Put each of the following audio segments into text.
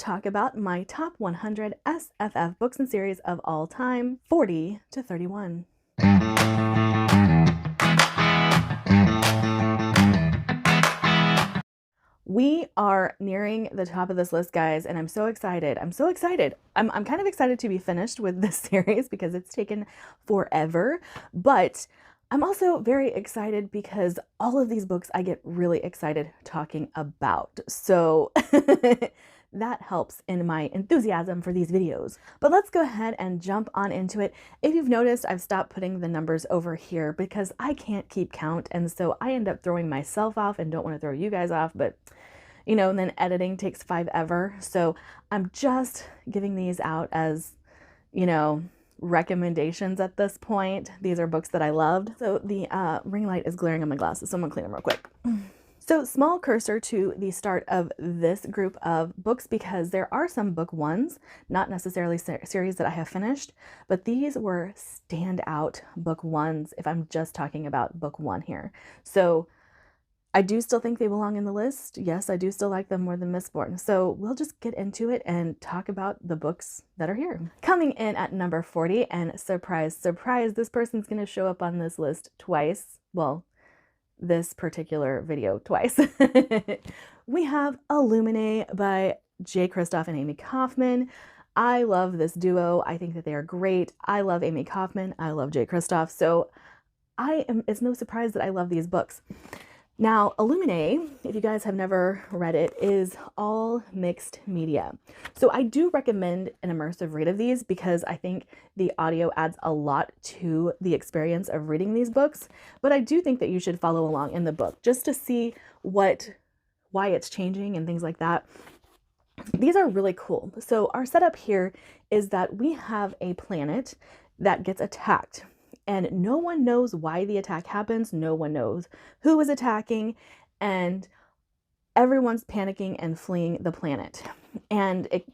talk about my top 100 SFF books and series of all time, 40 to 31. We are nearing the top of this list, guys, and I'm so excited. I'm so excited. I'm kind of excited to be finished with this series because it's taken forever, but I'm also very excited because all of these books I get really excited talking about. So that helps in my enthusiasm for these videos. But let's go ahead and jump on into it. If you've noticed, I've stopped putting the numbers over here because I can't keep count, and so I end up throwing myself off and don't want to throw you guys off, but you know, and then editing takes forever. So I'm just giving these out as, you know, recommendations at this point. These are books that I loved. So the ring light is glaring on my glasses, so I'm gonna clean them real quick. So small cursor to the start of this group of books because there are some book ones, not necessarily series that I have finished, but these were standout book ones if I'm just talking about book one here. So I do still think they belong in the list. Yes, I do still like them more than Mistborn. So we'll just get into it and talk about the books that are here. Coming in at number 40, and surprise, surprise, this person's going to show up on this list twice. Well, this particular video twice. We have Alumin by Jay Kristoff and Amy Kaufman. I love this duo. I think that they are great. I love Amy Kaufman. I love Jay Kristoff. So it's no surprise that I love these books. Now, Alumin, if you guys have never read it, is all mixed media. So I do recommend an immersive read of these because I think the audio adds a lot to the experience of reading these books. But I do think that you should follow along in the book just to see why it's changing and things like that. These are really cool. So our setup here is that we have a planet that gets attacked. And no one knows why the attack happens. No one knows who is attacking, and everyone's panicking and fleeing the planet. And it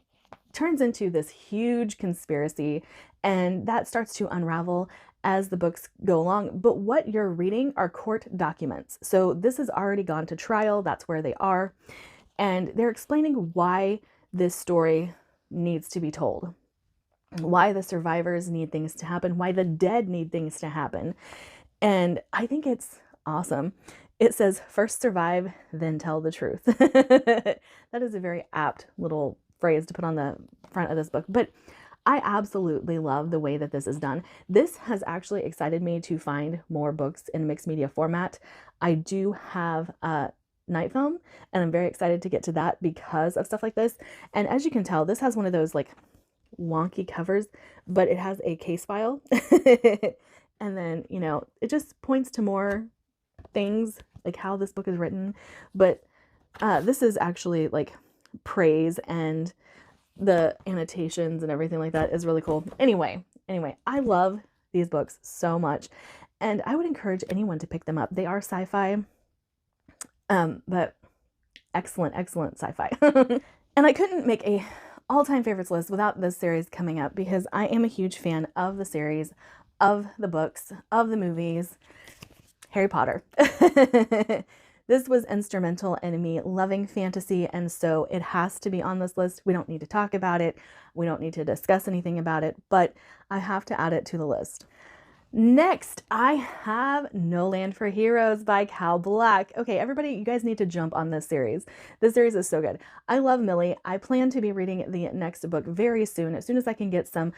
turns into this huge conspiracy, and that starts to unravel as the books go along. But what you're reading are court documents. So this has already gone to trial. That's where they are. And they're explaining why this story needs to be told, why the survivors need things to happen, why the dead need things to happen. And I think it's awesome. It says, first survive, then tell the truth. That is a very apt little phrase to put on the front of this book. But I absolutely love the way that this is done. This has actually excited me to find more books in mixed media format. I do have Night Film, and I'm very excited to get to that because of stuff like this. And as you can tell, this has one of those like wonky covers, but it has a case file. And then, you know, it just points to more things like how this book is written. But this is actually like praise, and the annotations and everything like that is really cool. Anyway, I love these books so much, and I would encourage anyone to pick them up. They are sci-fi, but excellent sci-fi. And I couldn't make a all-time favorites list without this series coming up because I am a huge fan of the series, of the books, of the movies. Harry Potter. This was instrumental in me loving fantasy, and so it has to be on this list. We don't need to talk about it. We don't need to discuss anything about it, but I have to add it to the list. Next, I have No Land for Heroes by Cal Black. Okay, everybody, you guys need to jump on this series. This series is so good. I love Millie. I plan to be reading the next book very soon. As soon as I can get some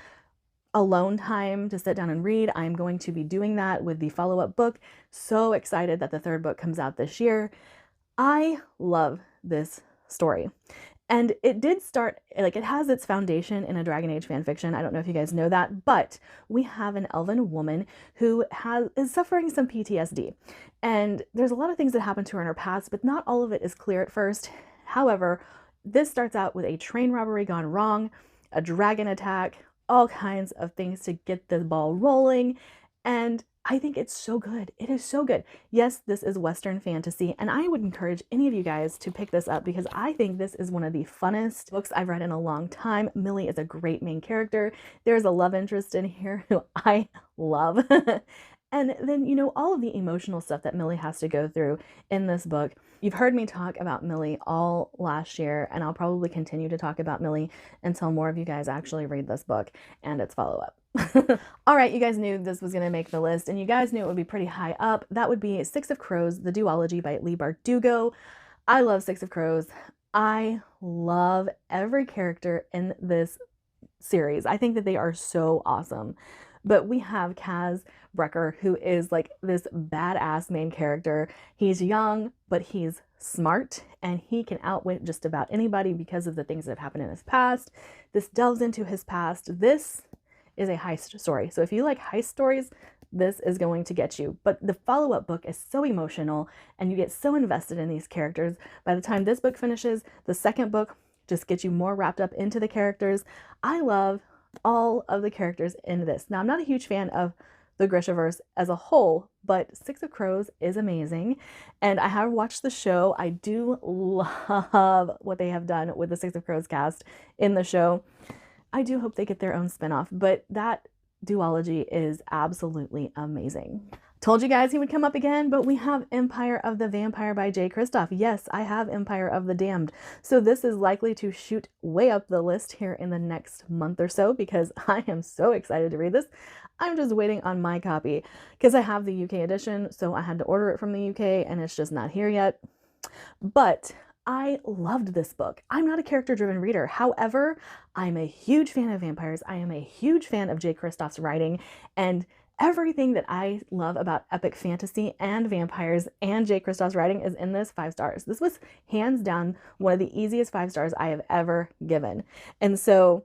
alone time to sit down and read, I'm going to be doing that with the follow-up book. So excited that the third book comes out this year. I love this story. And it did start, like, it has its foundation in a Dragon Age fan fiction. I don't know if you guys know that, but we have an elven woman who is suffering some PTSD. And there's a lot of things that happen to her in her past, but not all of it is clear at first. However, this starts out with a train robbery gone wrong, a dragon attack, all kinds of things to get the ball rolling. And I think it's so good. It is so good. Yes, this is Western fantasy, and I would encourage any of you guys to pick this up because I think this is one of the funnest books I've read in a long time. Millie is a great main character. There's a love interest in here who I love. And then, you know, all of the emotional stuff that Millie has to go through in this book. You've heard me talk about Millie all last year, and I'll probably continue to talk about Millie until more of you guys actually read this book and its follow-up. All right, you guys knew this was going to make the list, and you guys knew it would be pretty high up. That would be Six of Crows, the duology by Leigh Bardugo. I love Six of Crows. I love every character in this series. I think that they are so awesome. But we have Kaz Brecker, who is like this badass main character. He's young, but he's smart, and he can outwit just about anybody because of the things that have happened in his past. This delves into his past. This is a heist story. So if you like heist stories, this is going to get you. But the follow-up book is so emotional, and you get so invested in these characters. By the time this book finishes, the second book just gets you more wrapped up into the characters. I love all of the characters in this. Now, I'm not a huge fan of the Grishaverse as a whole, but Six of Crows is amazing, and I have watched the show. I do love what they have done with the Six of Crows cast in the show. I do hope they get their own spinoff, but that duology is absolutely amazing. Told you guys he would come up again, but we have Empire of the Vampire by Jay Kristoff. Yes, I have Empire of the Damned. So this is likely to shoot way up the list here in the next month or so because I am so excited to read this. I'm just waiting on my copy because I have the UK edition, so I had to order it from the UK and it's just not here yet. But I loved this book. I'm not a character-driven reader. However, I'm a huge fan of vampires. I am a huge fan of Jay Kristoff's writing, and everything that I love about epic fantasy and vampires and Jay Kristoff's writing is in this 5 stars. This was hands down one of the easiest 5 stars I have ever given. And so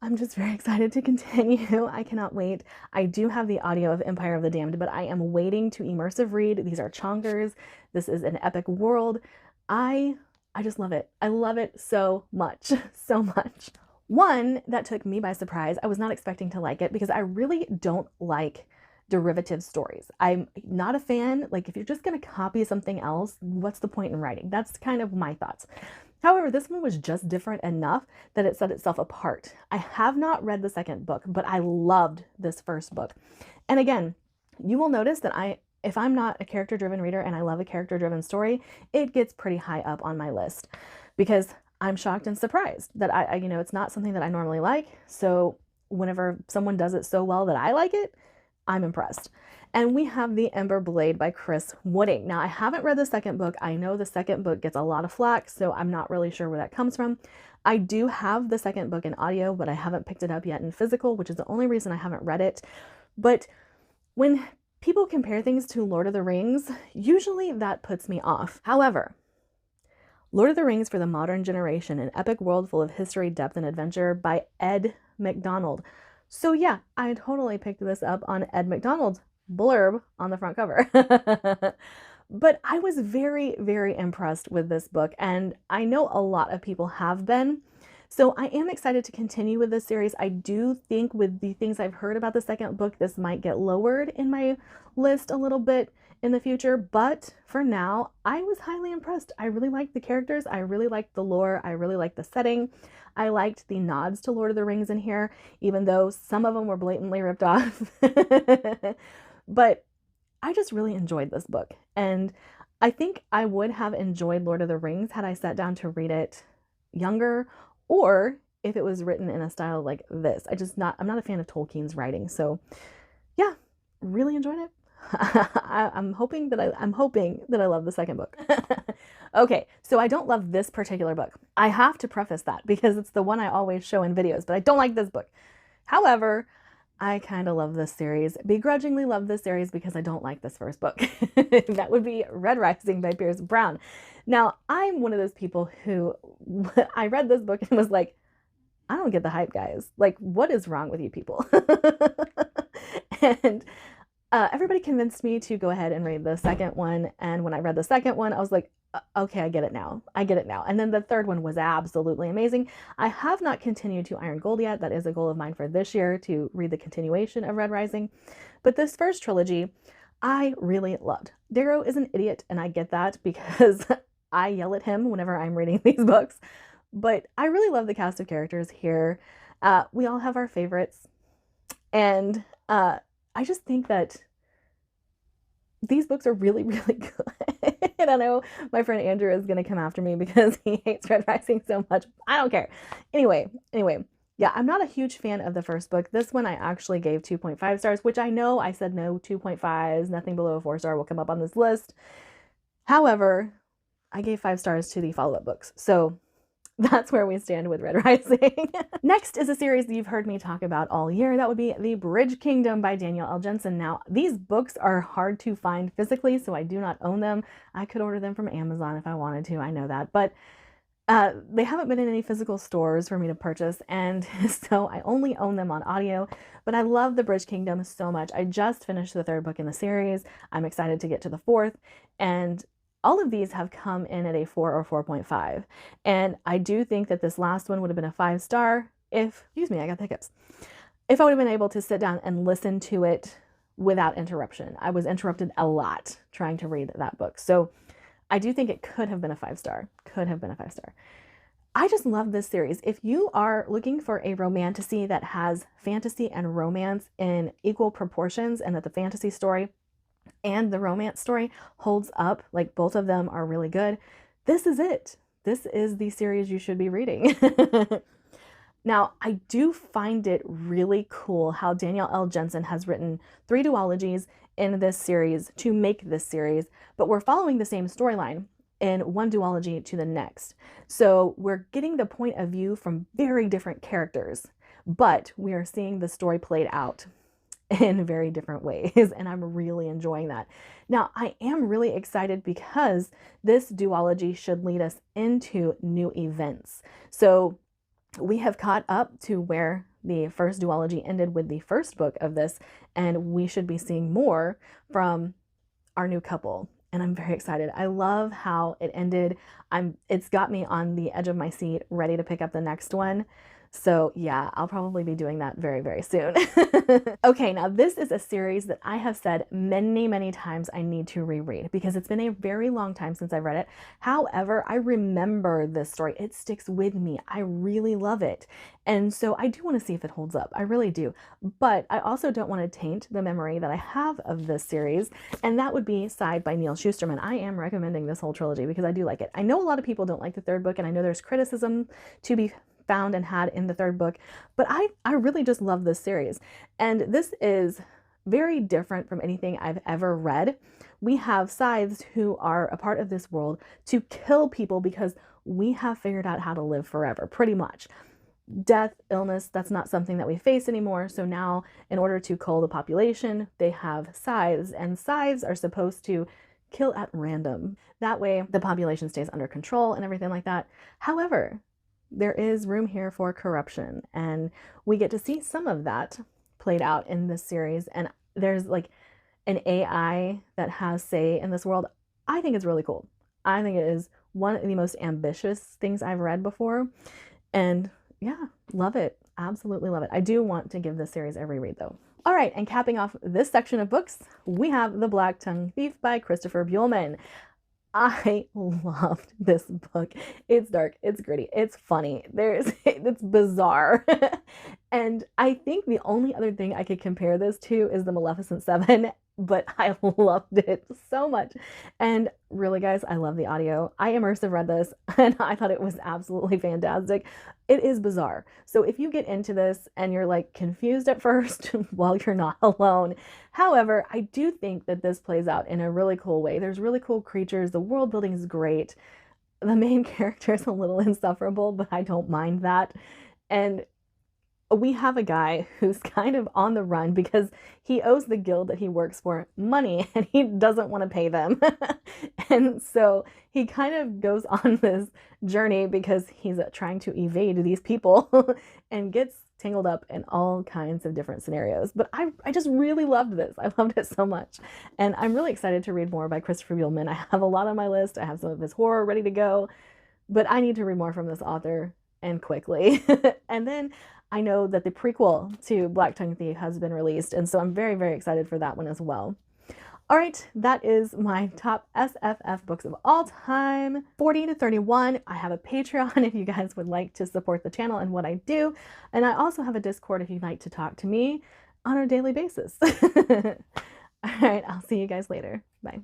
I'm just very excited to continue. I cannot wait. I do have the audio of Empire of the Damned, but I am waiting to immersive read. These are chonkers. This is an epic world. I just love it. I love it so much, so much. One that took me by surprise, I was not expecting to like it because I really don't like derivative stories. I'm not a fan. Like, if you're just going to copy something else, what's the point in writing? That's kind of my thoughts. However, this one was just different enough that it set itself apart. I have not read the second book, but I loved this first book. And again, you will notice that if I'm not a character-driven reader and I love a character-driven story, it gets pretty high up on my list because I'm shocked and surprised that it's not something that I normally like. So whenever someone does it so well that I like it, I'm impressed. And we have the Ember Blade by Chris Wooding. Now, I haven't read the second book. I know the second book gets a lot of flack, so I'm not really sure where that comes from. I do have the second book in audio, but I haven't picked it up yet in physical, which is the only reason I haven't read it. But when people compare things to Lord of the Rings, usually that puts me off. However, Lord of the Rings for the Modern Generation, an epic world full of history, depth, and adventure by Ed McDonald. So yeah, I totally picked this up on Ed McDonald's blurb on the front cover. But I was very, very impressed with this book, and I know a lot of people have been. So I am excited to continue with this series. I do think with the things I've heard about the second book, this might get lowered in my list a little bit in the future, but for now, I was highly impressed. I really liked the characters. I really liked the lore. I really liked the setting. I liked the nods to Lord of the Rings in here, even though some of them were blatantly ripped off. But I just really enjoyed this book. And I think I would have enjoyed Lord of the Rings had I sat down to read it younger, or if it was written in a style like this. I'm not a fan of Tolkien's writing. So yeah, really enjoyed it. I'm hoping that I love the second book. Okay, so I don't love this particular book. I have to preface that because it's the one I always show in videos, but I don't like this book. However, I kind of love this series, begrudgingly love this series because I don't like this first book. That would be Red Rising by Pierce Brown. Now, I'm one of those people who, I read this book and was like, I don't get the hype, guys. Like, what is wrong with you people? And everybody convinced me to go ahead and read the second one. And when I read the second one, I was like, okay, I get it now. I get it now. And then the third one was absolutely amazing. I have not continued to Iron Gold yet. That is a goal of mine for this year, to read the continuation of Red Rising. But this first trilogy, I really loved. Darrow is an idiot, and I get that because I yell at him whenever I'm reading these books. But I really love the cast of characters here. We all have our favorites. And I just think that these books are really, really good. And I know my friend Andrew is going to come after me because he hates Red Rising so much. I don't care. Anyway, yeah, I'm not a huge fan of the first book. This one I actually gave 2.5 stars, which I know I said no 2.5s, nothing below a 4-star will come up on this list. However, I gave 5 stars to the follow-up books. So that's where we stand with Red Rising. Next is a series that you've heard me talk about all year. That would be The Bridge Kingdom by Danielle L. Jensen. Now, these books are hard to find physically, so I do not own them. I could order them from Amazon if I wanted to, I know that, but they haven't been in any physical stores for me to purchase, and so I only own them on audio, but I love The Bridge Kingdom so much. I just finished the 3rd book in the series. I'm excited to get to the 4th, and all of these have come in at a 4 or 4.5. And I do think that this last one would have been a 5-star if, excuse me, I got the hiccups. If I would have been able to sit down and listen to it without interruption. I was interrupted a lot trying to read that book. So I do think it could have been a 5-star. Could have been a 5-star. I just love this series. If you are looking for a romantasy that has fantasy and romance in equal proportions, and that the fantasy story and the romance story holds up, like both of them are really good, this is it. This is the series you should be reading. Now, I do find it really cool how Danielle L. Jensen has written 3 duologies in this series to make this series, but we're following the same storyline in one duology to the next. So we're getting the point of view from very different characters, but we are seeing the story played out in very different ways, and I'm really enjoying that. Now, I am really excited because this duology should lead us into new events. So we have caught up to where the first duology ended with the first book of this, and we should be seeing more from our new couple. And I'm very excited. I love how it ended. It's got me on the edge of my seat, ready to pick up the next one. So yeah, I'll probably be doing that very, very soon. Okay, now this is a series that I have said many, many times I need to reread because it's been a very long time since I've read it. However, I remember this story. It sticks with me. I really love it. And so I do want to see if it holds up. I really do. But I also don't want to taint the memory that I have of this series, and that would be Side by Neil Shusterman. I am recommending this whole trilogy because I do like it. I know a lot of people don't like the 3rd book, and I know there's criticism to be found and had in the 3rd book, but I really just love this series. And this is very different from anything I've ever read. We have scythes who are a part of this world to kill people because we have figured out how to live forever, pretty much. Death, illness, that's not something that we face anymore. So now, in order to cull the population, they have scythes, and scythes are supposed to kill at random. That way, the population stays under control and everything like that. However, there is room here for corruption, and we get to see some of that played out in this series. And there's like an AI that has say in this world. I think it's really cool. I think it is one of the most ambitious things I've read before, and yeah, love it. Absolutely love it. I do want to give this series a reread though. All right, and capping off this section of books, we have The Black Tongue Thief by Christopher Buehlman. I loved this book. It's dark, it's gritty, it's funny. It's bizarre. And I think the only other thing I could compare this to is the Maleficent 7, but I loved it so much. And really, guys, I love the audio. I immersive read this and I thought it was absolutely fantastic. It is bizarre. So if you get into this and you're like confused at first, well, you're not alone. However, I do think that this plays out in a really cool way. There's really cool creatures. The world building is great. The main character is a little insufferable, but I don't mind that. And we have a guy who's kind of on the run because he owes the guild that he works for money and he doesn't want to pay them. And so he kind of goes on this journey because he's trying to evade these people and gets tangled up in all kinds of different scenarios. But I just really loved this. I loved it so much. And I'm really excited to read more by Christopher Buehlman. I have a lot on my list. I have some of his horror ready to go, but I need to read more from this author, and quickly. And then I know that the prequel to Black Tongue Thief has been released, and so I'm very, very excited for that one as well. All right, that is my top SFF books of all time, 40 to 31. I have a Patreon if you guys would like to support the channel and what I do. And I also have a Discord if you'd like to talk to me on a daily basis. All right, I'll see you guys later. Bye.